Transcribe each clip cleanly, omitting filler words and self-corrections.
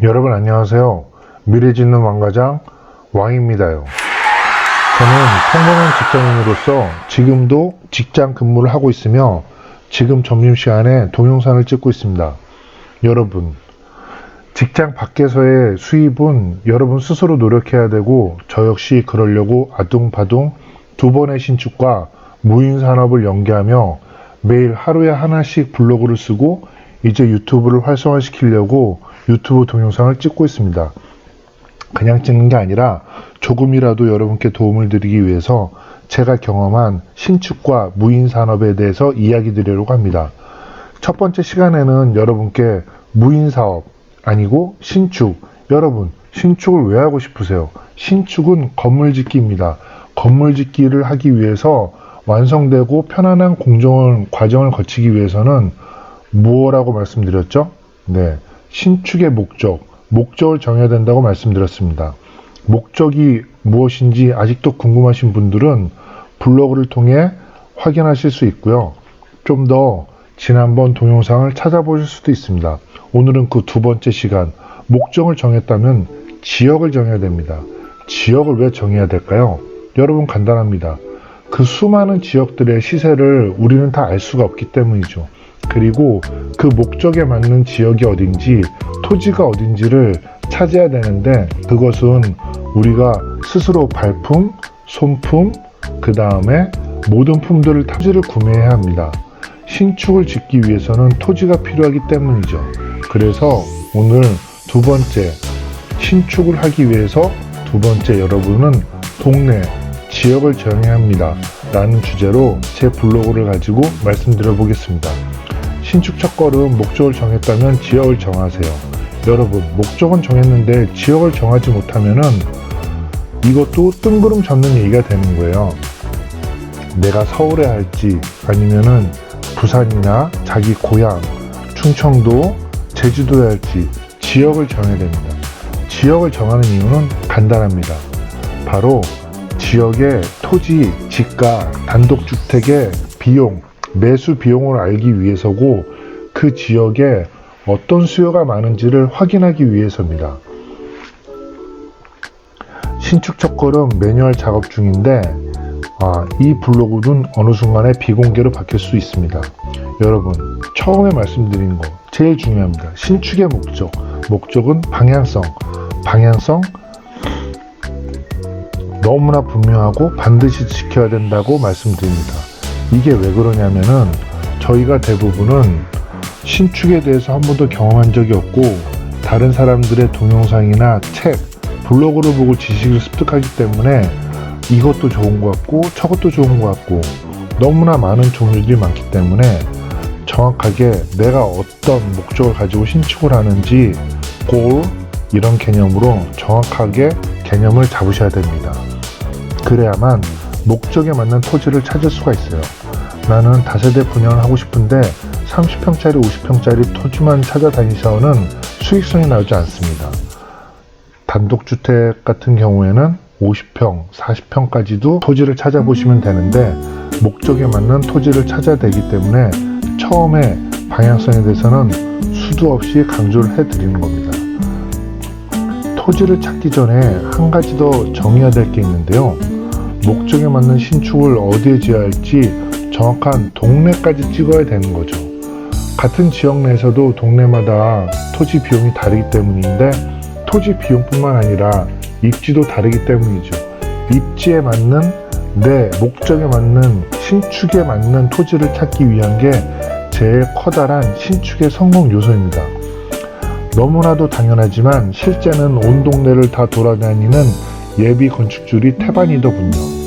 여러분 안녕하세요. 미래짓는 왕과장 왕입니다요. 저는 평범한 직장인으로서 지금도 직장 근무를 하고 있으며 지금 점심시간에 동영상을 찍고 있습니다. 여러분, 직장 밖에서의 수입은 여러분 스스로 노력해야 되고 저 역시 그러려고 아둥바둥 두 번의 신축과 무인산업을 연계하며 매일 하루에 하나씩 블로그를 쓰고 이제 유튜브를 활성화시키려고 유튜브 동영상을 찍고 있습니다. 그냥 찍는 게 아니라 조금이라도 여러분께 도움을 드리기 위해서 제가 경험한 신축과 무인산업에 대해서 이야기 드리려고 합니다. 첫 번째 시간에는 여러분께 무인사업 아니고 신축, 여러분 신축을 왜 하고 싶으세요? 신축은 건물 짓기입니다. 건물 짓기를 하기 위해서 완성되고 편안한 공정 과정을 거치기 위해서는 무엇이라고 말씀드렸죠? 네, 신축의 목적을 정해야 된다고 말씀드렸습니다. 목적이 무엇인지 아직도 궁금하신 분들은 블로그를 통해 확인하실 수 있고요. 좀 더 지난번 동영상을 찾아보실 수도 있습니다. 오늘은 그 두 번째 시간, 목적을 정했다면 지역을 정해야 됩니다. 지역을 왜 정해야 될까요? 여러분 간단합니다. 그 수많은 지역들의 시세를 우리는 다 알 수가 없기 때문이죠. 그리고 그 목적에 맞는 지역이 어딘지, 토지가 어딘지를 찾아야 되는데 그것은 우리가 스스로 발품, 손품, 그 다음에 모든 품들을 토지를 구매해야 합니다. 신축을 짓기 위해서는 토지가 필요하기 때문이죠. 그래서 오늘 두 번째, 신축을 하기 위해서 두 번째 여러분은 동네, 지역을 정해야 합니다. 라는 주제로 제 블로그를 가지고 말씀드려 보겠습니다. 신축 첫걸음 목적을 정했다면 지역을 정하세요. 여러분, 목적은 정했는데 지역을 정하지 못하면은 이것도 뜬구름 잡는 얘기가 되는 거예요. 내가 서울에 할지 아니면은 부산이나 자기 고향, 충청도, 제주도에 할지 지역을 정해야 됩니다. 지역을 정하는 이유는 간단합니다. 바로 지역의 토지, 집가, 단독주택의 비용, 매수 비용을 알기 위해서고 그 지역에 어떤 수요가 많은지를 확인하기 위해서입니다. 신축 첫걸음 매뉴얼 작업 중인데 이 블로그는 어느 순간에 비공개로 바뀔 수 있습니다. 여러분, 처음에 말씀드린 거 제일 중요합니다. 신축의 목적은 방향성 너무나 분명하고 반드시 지켜야 된다고 말씀드립니다. 이게 왜 그러냐면은 저희가 대부분은 신축에 대해서 한 번도 경험한 적이 없고 다른 사람들의 동영상이나 책, 블로그를 보고 지식을 습득하기 때문에 이것도 좋은 것 같고 저것도 좋은 것 같고 너무나 많은 종류들이 많기 때문에 정확하게 내가 어떤 목적을 가지고 신축을 하는지 골 이런 개념으로 정확하게 개념을 잡으셔야 됩니다. 그래야만 목적에 맞는 토지를 찾을 수가 있어요. 나는 다세대 분양을 하고 싶은데 30평짜리 50평짜리 토지만 찾아다니셔서는 수익성이 나오지 않습니다. 단독주택 같은 경우에는 50평, 40평까지도 토지를 찾아보시면 되는데 목적에 맞는 토지를 찾아야 되기 때문에 처음에 방향성에 대해서는 수도 없이 강조를 해드리는 겁니다. 토지를 찾기 전에 한 가지 더 정해야 될 게 있는데요. 목적에 맞는 신축을 어디에 지어야 할지 정확한 동네까지 찍어야 되는 거죠. 같은 지역 내에서도 동네마다 토지 비용이 다르기 때문인데 토지 비용뿐만 아니라 입지도 다르기 때문이죠. 입지에 맞는 내 목적에 맞는 신축에 맞는 토지를 찾기 위한 게 제일 커다란 신축의 성공 요소입니다. 너무나도 당연하지만 실제는 온 동네를 다 돌아다니는 예비 건축주들이 태반이더군요.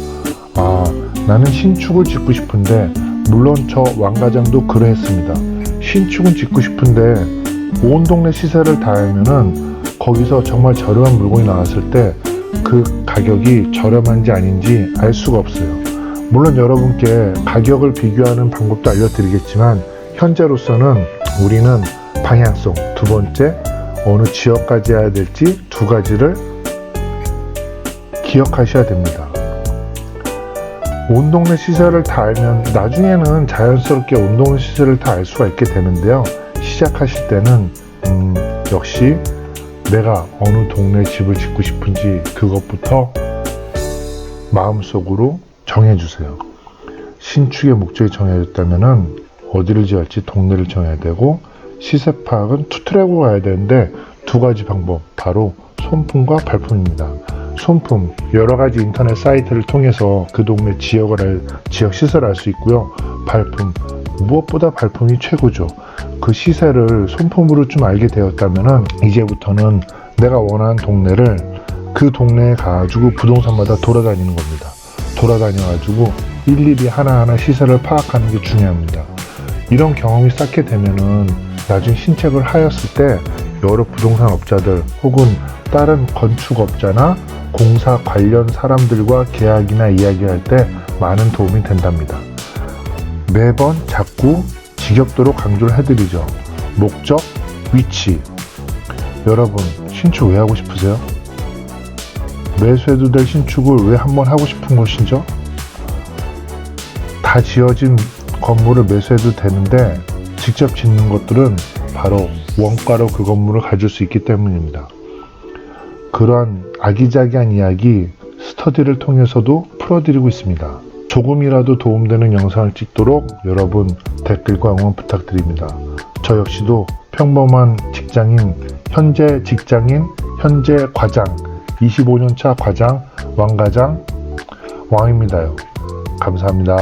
나는 신축을 짓고 싶은데 물론 저 왕과장도 그러했습니다. 신축은 짓고 싶은데 온 동네 시세를 다 알면은 거기서 정말 저렴한 물건이 나왔을 때 그 가격이 저렴한지 아닌지 알 수가 없어요. 물론 여러분께 가격을 비교하는 방법도 알려드리겠지만 현재로서는 우리는 방향성, 두 번째 어느 지역까지 해야 될지 두 가지를 기억하셔야 됩니다. 온 동네 시세를 다 알면 나중에는 자연스럽게 온 동네 시세를 다 알 수가 있게 되는데요. 시작하실 때는 역시 내가 어느 동네에 집을 짓고 싶은지 그것부터 마음속으로 정해주세요. 신축의 목적이 정해졌다면은 어디를 지을지 동네를 정해야 되고, 시세 파악은 투트랙으로 가야 되는데 두 가지 방법, 바로 손품과 발품입니다. 손품, 여러 가지 인터넷 사이트를 통해서 그 동네 지역 시세를 알 수 있고요. 발품, 무엇보다 발품이 최고죠. 그 시세를 손품으로 좀 알게 되었다면은 이제부터는 내가 원하는 동네를 그 동네에 가가지고 부동산마다 돌아다니는 겁니다. 돌아다녀가지고 일일이 하나하나 시세를 파악하는 게 중요합니다. 이런 경험이 쌓게 되면은 나중 신책을 하였을 때 여러 부동산 업자들 혹은 다른 건축업자나 공사 관련 사람들과 계약이나 이야기할 때 많은 도움이 된답니다. 매번 자꾸 지겹도록 강조를 해드리죠. 목적, 위치. 여러분, 신축 왜 하고 싶으세요? 매수해도 될 신축을 왜 한번 하고 싶은 것이죠? 다 지어진 건물을 매수해도 되는데 직접 짓는 것들은 바로 원가로 그 건물을 가질 수 있기 때문입니다. 그러한 아기자기한 이야기 스터디를 통해서도 풀어드리고 있습니다. 조금이라도 도움되는 영상을 찍도록 여러분 댓글과 응원 부탁드립니다. 저 역시도 평범한 직장인, 현재 과장, 25년차 과장, 왕과장, 왕입니다요. 감사합니다.